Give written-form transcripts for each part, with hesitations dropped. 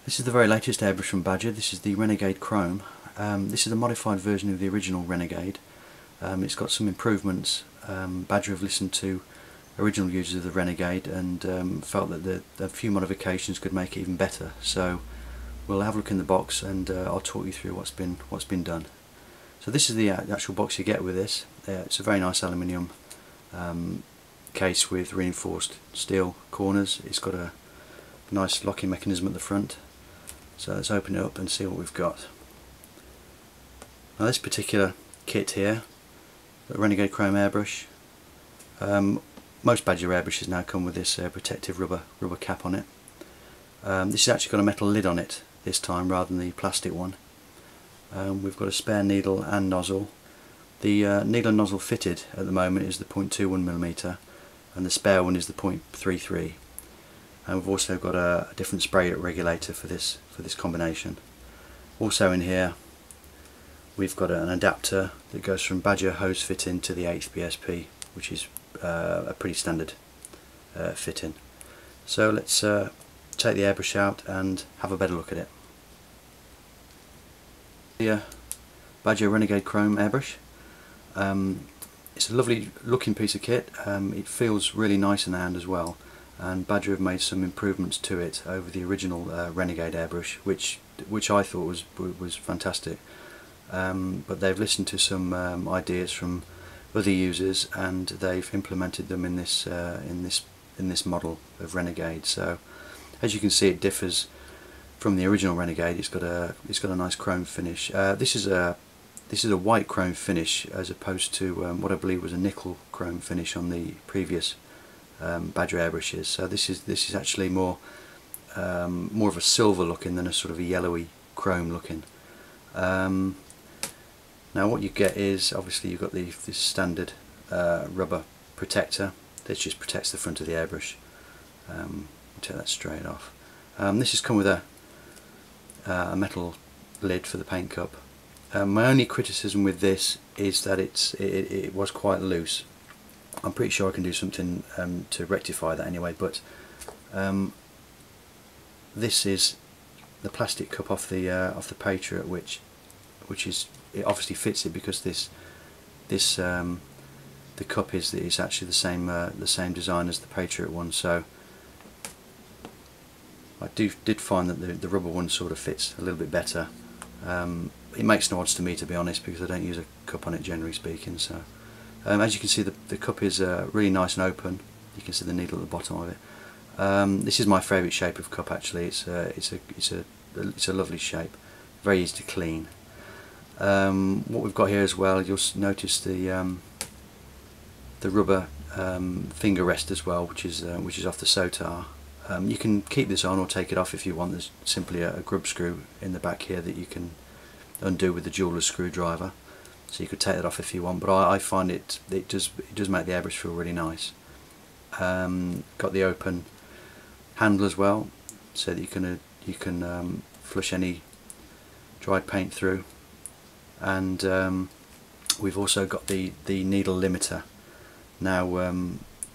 This is the very latest airbrush from Badger. This is the Renegade Krome. This is a modified version of the original Renegade. It's got some improvements. Badger have listened to original users of the Renegade and felt that a few modifications could make it even better. So we'll have a look in the box and I'll talk you through what's been done. So this is the actual box you get with this. It's a very nice aluminium case with reinforced steel corners. It's got a nice locking mechanism at the front. So let's open it up and see what we've got. Now this particular kit here, the Renegade Krome airbrush, most Badger airbrushes now come with this protective rubber cap on it. This has actually got a metal lid on it this time rather than the plastic one. We've got a spare needle and nozzle. The needle and nozzle fitted at the moment is the 0.21mm and the spare one is the 0.33. And we've also got a different spray regulator for this combination. Also in here we've got an adapter that goes from Badger hose fitting to the 8th BSP, which is a pretty standard fitting. So let's take the airbrush out and have a better look at it. The Badger Renegade Krome airbrush. It's a lovely looking piece of kit. It feels really nice in the hand as well. And Badger have made some improvements to it over the original Renegade airbrush, which I thought was fantastic. But they've listened to some ideas from other users and they've implemented them in this model of Renegade. So as you can see, it differs from the original Renegade. It's got a nice chrome finish. This is a white chrome finish as opposed to what I believe was a nickel chrome finish on the previous Badger airbrushes. So this is actually more of a silver looking than a sort of a yellowy chrome looking. Now what you get is obviously you've got this standard rubber protector. This just protects the front of the airbrush. Take that straight off. This has come with a metal lid for the paint cup. My only criticism with this is that it was quite loose. I'm pretty sure I can do something to rectify that anyway, but this is the plastic cup off the Patriot, which it obviously fits it because the cup is actually the same design as the Patriot one. So I did find that the rubber one sort of fits a little bit better. It makes no odds to me, to be honest, because I don't use a cup on it generally speaking. So as you can see, the cup is really nice and open. You can see the needle at the bottom of it. This is my favourite shape of cup actually. It's a lovely shape, very easy to clean. What we've got here as well, you'll notice the rubber finger rest as well, which is off the Sotar. You can keep this on or take it off if you want. There's simply a grub screw in the back here that you can undo with the jeweler's screwdriver. So you could take that off if you want, but I find it does make the airbrush feel really nice. Got the open handle as well, so that you can flush any dried paint through. And we've also got the needle limiter. Now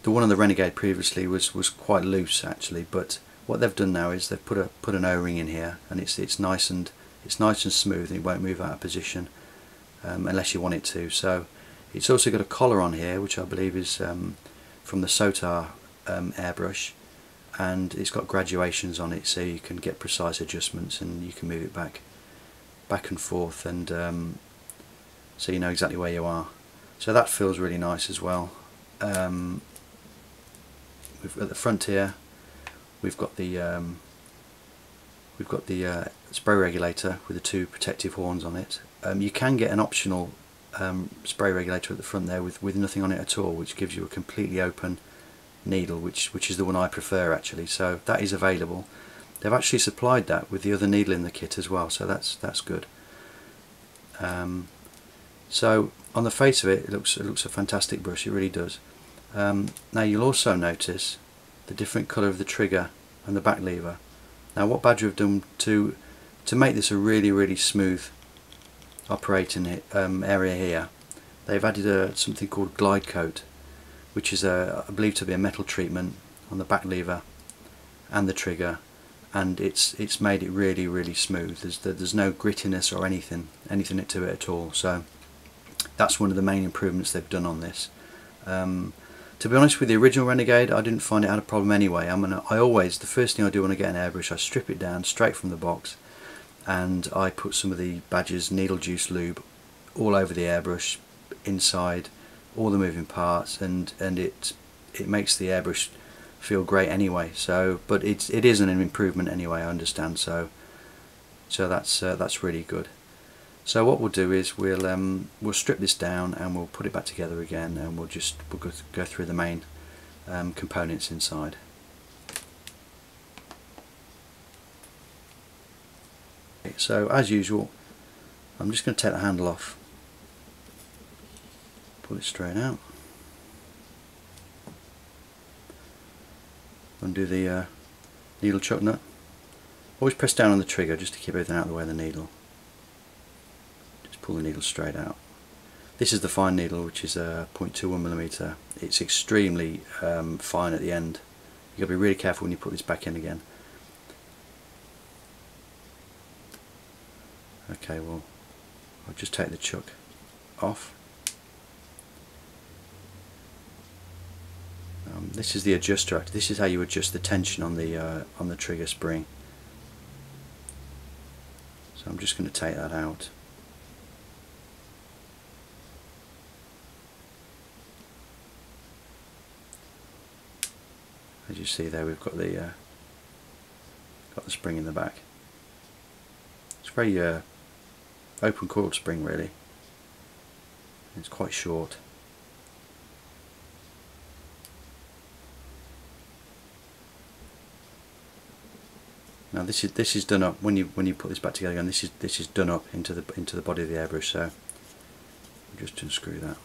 the one on the Renegade previously was quite loose actually, but what they've done now is they've put an O-ring in here, and it's nice and smooth, and it won't move out of position unless you want it to. So it's also got a collar on here, which I believe is from the Sotar airbrush, and it's got graduations on it, so you can get precise adjustments and you can move it back and forth, and so you know exactly where you are. So that feels really nice as well. At the front here we've got the spray regulator with the two protective horns on it. You can get an optional spray regulator at the front there with nothing on it at all, which gives you a completely open needle, which is the one I prefer actually. So that is available. They've actually supplied that with the other needle in the kit as well, so that's good. So on the face of it, it looks a fantastic brush. It really does. Now you'll also notice the different colour of the trigger and the back lever. Now what Badger have done to make this a really smooth operating area here, they've added something called glide coat, which is I believe to be a metal treatment on the back lever and the trigger, and it's made it really smooth. There's no grittiness or anything to it at all. So that's one of the main improvements they've done on this. To be honest, with the original Renegade, I didn't find it had a problem anyway. The first thing I do when I get an airbrush, I strip it down straight from the box, and I put some of the Badger's needle juice lube all over the airbrush, inside all the moving parts, and it makes the airbrush feel great anyway. So, but it is an improvement anyway, I understand. So that's really good. So what we'll do is we'll strip this down and we'll put it back together again, and we'll go through the main components inside. Okay, so as usual, I'm just going to take the handle off, pull it straight out, undo the needle chuck nut. Always press down on the trigger just to keep everything out of the way of the needle. Pull the needle straight out. This is the fine needle, which is a 0.21mm. It's extremely fine at the end. You've got to be really careful when you put this back in again. Okay, well, I'll just take the chuck off. This is the adjuster. This is how you adjust the tension on the trigger spring. So I'm just going to take that out. As you see there, we've got the spring in the back. It's a very open coiled spring, really. It's quite short. Now this is done up when you put this back together again. This is done up into the body of the airbrush. So I'll just unscrew that.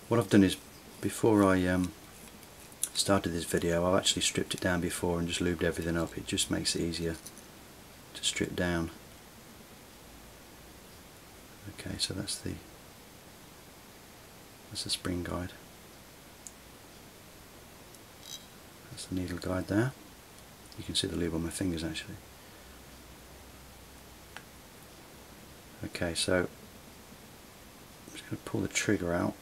What I've done is, before I started this video, I've actually stripped it down before and just lubed everything up. It just makes it easier to strip down. Okay, so that's the spring guide. That's the needle guide there. You can see the lube on my fingers actually. Okay, so I'm just going to pull the trigger out.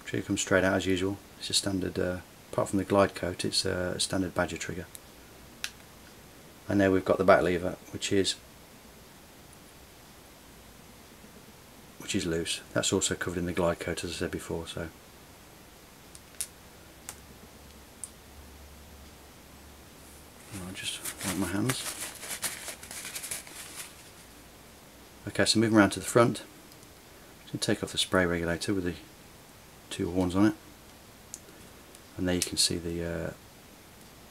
Trigger comes straight out as usual. It's a standard, apart from the glide coat, it's a standard Badger trigger. And there we've got the back lever, which is loose. That's also covered in the glide coat, as I said before. So I'll just wipe my hands. Okay, so moving around to the front, I'm going to take off the spray regulator with the two horns on it, and there you can see the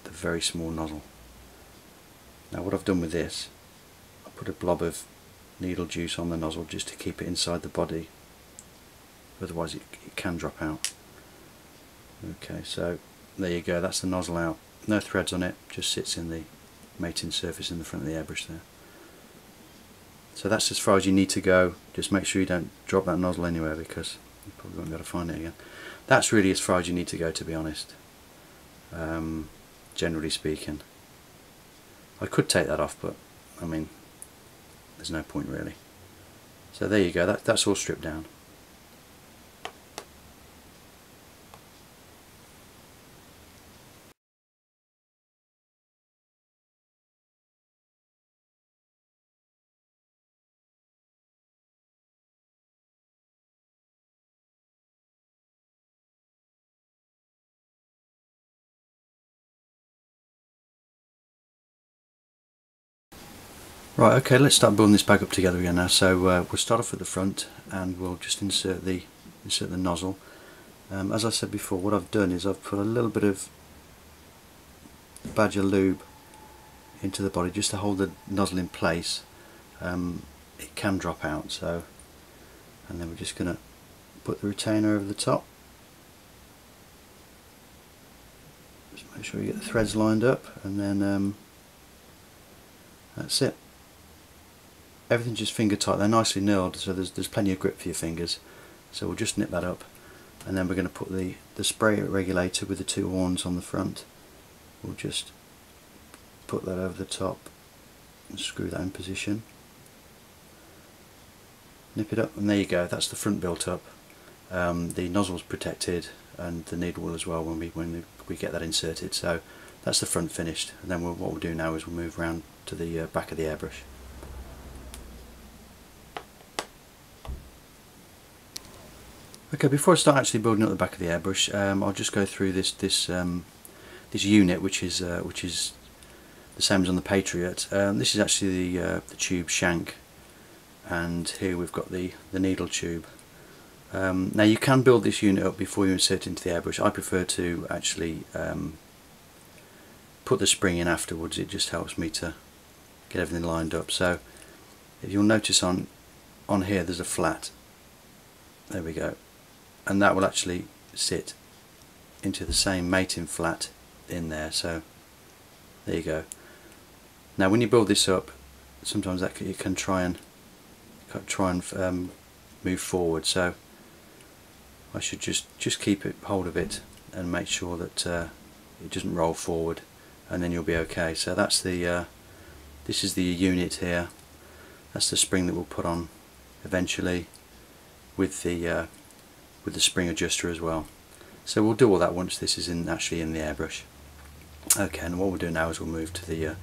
very small nozzle. Now what I've done with this, I put a blob of needle juice on the nozzle just to keep it inside the body, otherwise it can drop out. Okay, so there you go, that's the nozzle out. No threads on it, just sits in the mating surface in the front of the airbrush there. So that's as far as you need to go. Just make sure you don't drop that nozzle anywhere, because you probably won't be able to find it again. That's really as far as you need to go, to be honest, generally speaking. I could take that off, but I mean, there's no point really. So there you go, that's all stripped down. Right, okay, let's start building this back up together again now. So we'll start off at the front, and we'll just insert the nozzle. As I said before, what I've done is I've put a little bit of Badger lube into the body just to hold the nozzle in place. It can drop out, so, and then we're just going to put the retainer over the top. Just make sure you get the threads lined up, and then that's it. everything's just finger tight. They're nicely knurled, so there's plenty of grip for your fingers. So we'll just nip that up, and then we're going to put the spray regulator with the two horns on the front. We'll just put that over the top and screw that in position. Nip it up, and there you go. That's the front built up. The nozzle's protected, and the needle will as well when we get that inserted. So that's the front finished, and then what we'll do now is we'll move around to the back of the airbrush. Okay, before I start actually building up the back of the airbrush, I'll just go through this unit, which is the same as on the Patriot. This is actually the tube shank, and here we've got the needle tube. Now you can build this unit up before you insert it into the airbrush. I prefer to actually put the spring in afterwards. It just helps me to get everything lined up. So if you'll notice on here there's a flat. There we go. And that will actually sit into the same mating flat in there. So there you go. Now when you build this up, sometimes you can try and move forward. So I should just keep hold of it and make sure that it doesn't roll forward, and then you'll be okay. So that's the this is the unit here. That's the spring that we'll put on eventually, with the spring adjuster as well. So we'll do all that once this is actually in the airbrush. Okay, and what we'll do now is we'll move to the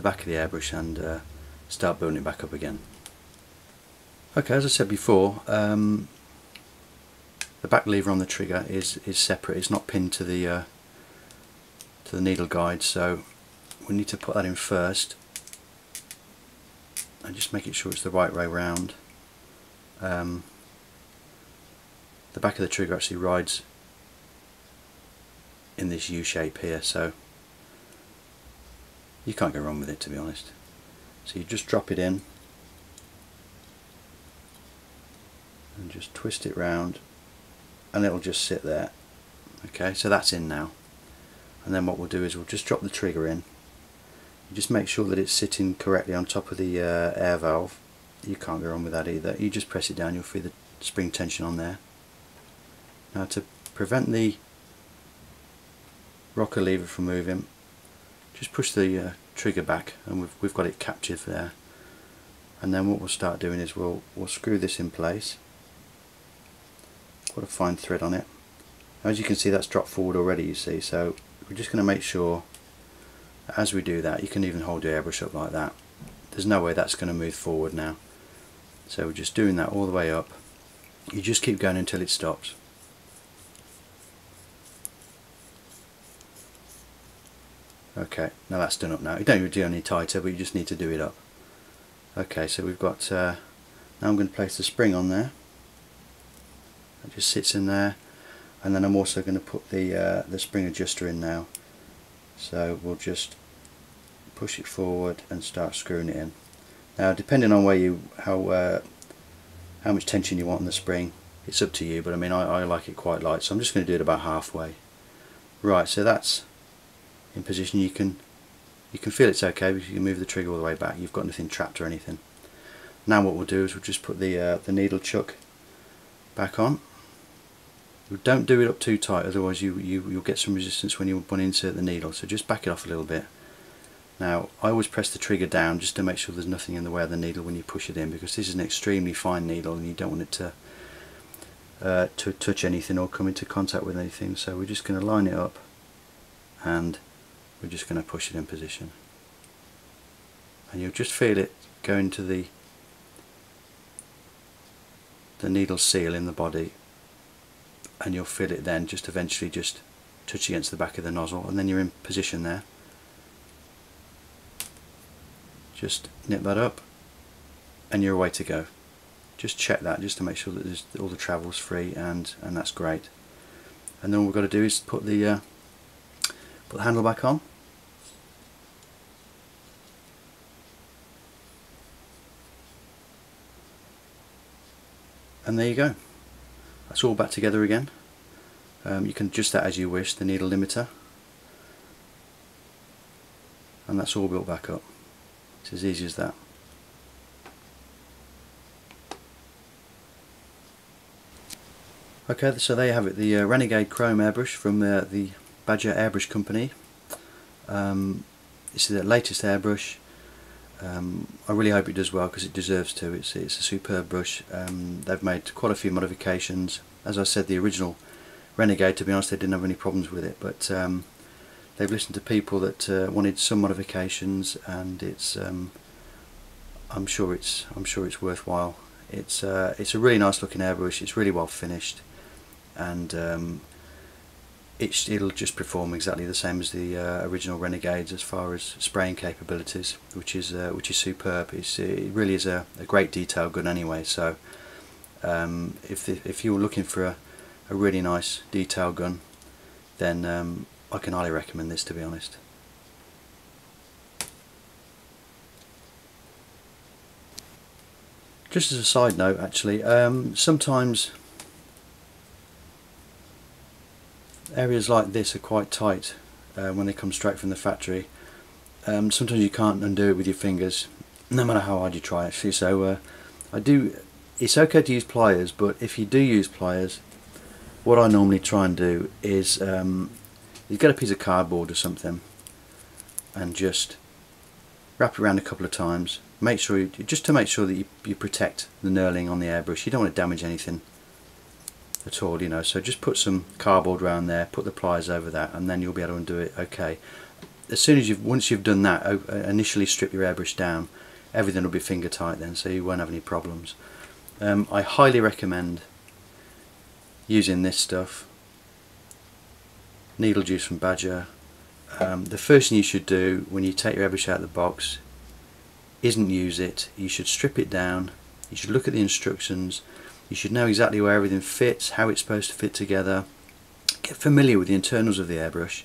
back of the airbrush and start building it back up again. Okay, as I said before, the back lever on the trigger is separate. It's not pinned to the needle guide, so we need to put that in first and just making sure it's the right way round. The back of the trigger actually rides in this U shape here, so you can't go wrong with it, to be honest. So you just drop it in and just twist it round, and it'll just sit there. Okay, so that's in now, and then what we'll do is we'll just drop the trigger in. You just make sure that it's sitting correctly on top of the air valve. You can't go wrong with that either. You just press it down, you'll feel the spring tension on there. Now, to prevent the rocker lever from moving, just push the trigger back, and we've got it captured there. And then what we'll start doing is we'll screw this in place. Put a fine thread on it. As you can see, that's dropped forward already, you see, so we're just going to make sure as we do that, you can even hold your airbrush up like that. There's no way that's going to move forward now. So we're just doing that all the way up. You just keep going until it stops. Okay, now that's done up now. You don't do any tighter, but you just need to do it up. Okay, so we've got, now I'm going to place the spring on there. It just sits in there, and then I'm also going to put the spring adjuster in now. So we'll just push it forward and start screwing it in. Now, depending on how much tension you want on the spring, it's up to you, but I mean I like it quite light, so I'm just going to do it about halfway. Right, so that's in position. You can feel it's okay because you can move the trigger all the way back. You've got nothing trapped or anything. Now what we'll do is we'll just put the needle chuck back on. Don't do it up too tight, otherwise you'll get some resistance when you want to insert the needle, so just back it off a little bit. Now I always press the trigger down just to make sure there's nothing in the way of the needle when you push it in, because this is an extremely fine needle and you don't want it to touch anything or come into contact with anything. So we're just going to line it up and we're just going to push it in position, and you'll just feel it go into the needle seal in the body, and you'll feel it then just eventually just touch against the back of the nozzle, and then you're in position there. Just nip that up and you're away to go. Just check that just to make sure that all the travel's free, and that's great. And then all we've got to do is put the handle back on. And there you go. That's all back together again. You can adjust that as you wish, the needle limiter, and that's all built back up. It's as easy as that. Okay, so there you have it, the Renegade Krome airbrush from the Badger Airbrush company. This is the latest airbrush. I really hope it does well because it deserves to. It's a superb brush. They've made quite a few modifications. As I said, the original Renegade, to be honest, they didn't have any problems with it, but they've listened to people that wanted some modifications, and it's I'm sure it's worthwhile. It's a really nice looking airbrush. It's really well finished, and it'll just perform exactly the same as the original Renegades as far as spraying capabilities, which is superb. It really is a great detail gun anyway. So if you're looking for a really nice detail gun, then I can highly recommend this, to be honest. Just as a side note, actually, sometimes areas like this are quite tight when they come straight from the factory. Sometimes you can't undo it with your fingers, no matter how hard you try, actually. So it's okay to use pliers, but if you do use pliers, what I normally try and do is you get a piece of cardboard or something and just wrap it around a couple of times. Make sure just to make sure that you protect the knurling on the airbrush. You don't want to damage anything at all, you know. So just put some cardboard around there, put the pliers over that, and then you'll be able to undo it. Okay. As soon as once you've done that, initially strip your airbrush down. Everything will be finger tight then, so you won't have any problems. I highly recommend using this stuff. Needle juice from Badger. The first thing you should do when you take your airbrush out of the box isn't use it. You should strip it down. You should look at the instructions. You should know exactly where everything fits, how it's supposed to fit together. Get familiar with the internals of the airbrush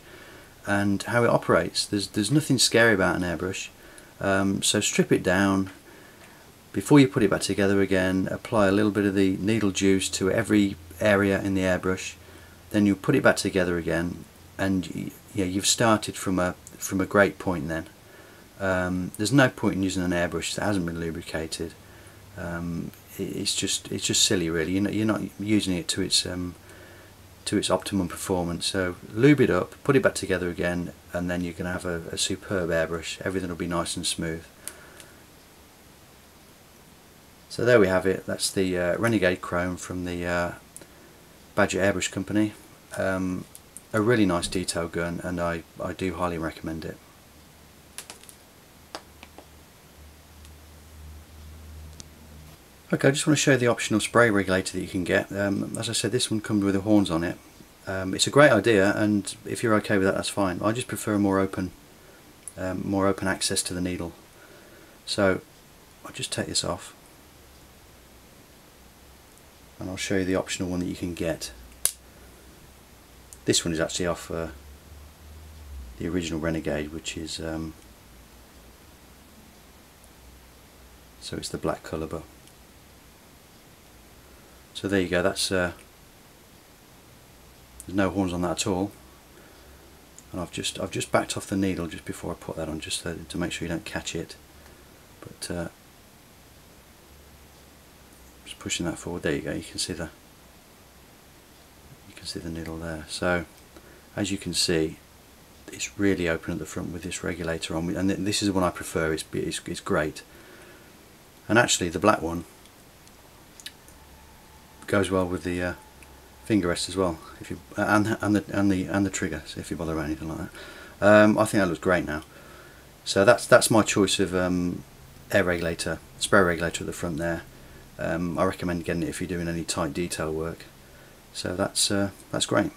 and how it operates. There's nothing scary about an airbrush. So strip it down. Before you put it back together again, apply a little bit of the needle juice to every area in the airbrush. Then you put it back together again, and you've started from a great point then. There's no point in using an airbrush that hasn't been lubricated. It's just silly, really. You're not using it to its optimum performance. So lube it up, put it back together again, and then you're going to have a superb airbrush. Everything will be nice and smooth. So there we have it. That's the Renegade Krome from the Badger Airbrush company. A really nice detail gun, and I do highly recommend it. Okay, I just want to show you the optional spray regulator that you can get. As I said, this one comes with the horns on it. It's a great idea, and if you're okay with that, that's fine. I just prefer more open access to the needle. So I'll just take this off, and I'll show you the optional one that you can get. This one is actually off the original Renegade, which is so it's the black colour, but so there you go. That's there's no horns on that at all, and I've just backed off the needle just before I put that on, just to make sure you don't catch it. But just pushing that forward. There you go. You can see the needle there. So as you can see, it's really open at the front with this regulator on, and this is the one I prefer. It's great, and actually the black one goes well with the finger rest as well, if you and the trigger. So if you bother about anything like that, I think that looks great now. So that's my choice of air regulator, spray regulator at the front there. I recommend getting it if you're doing any tight detail work. So that's great.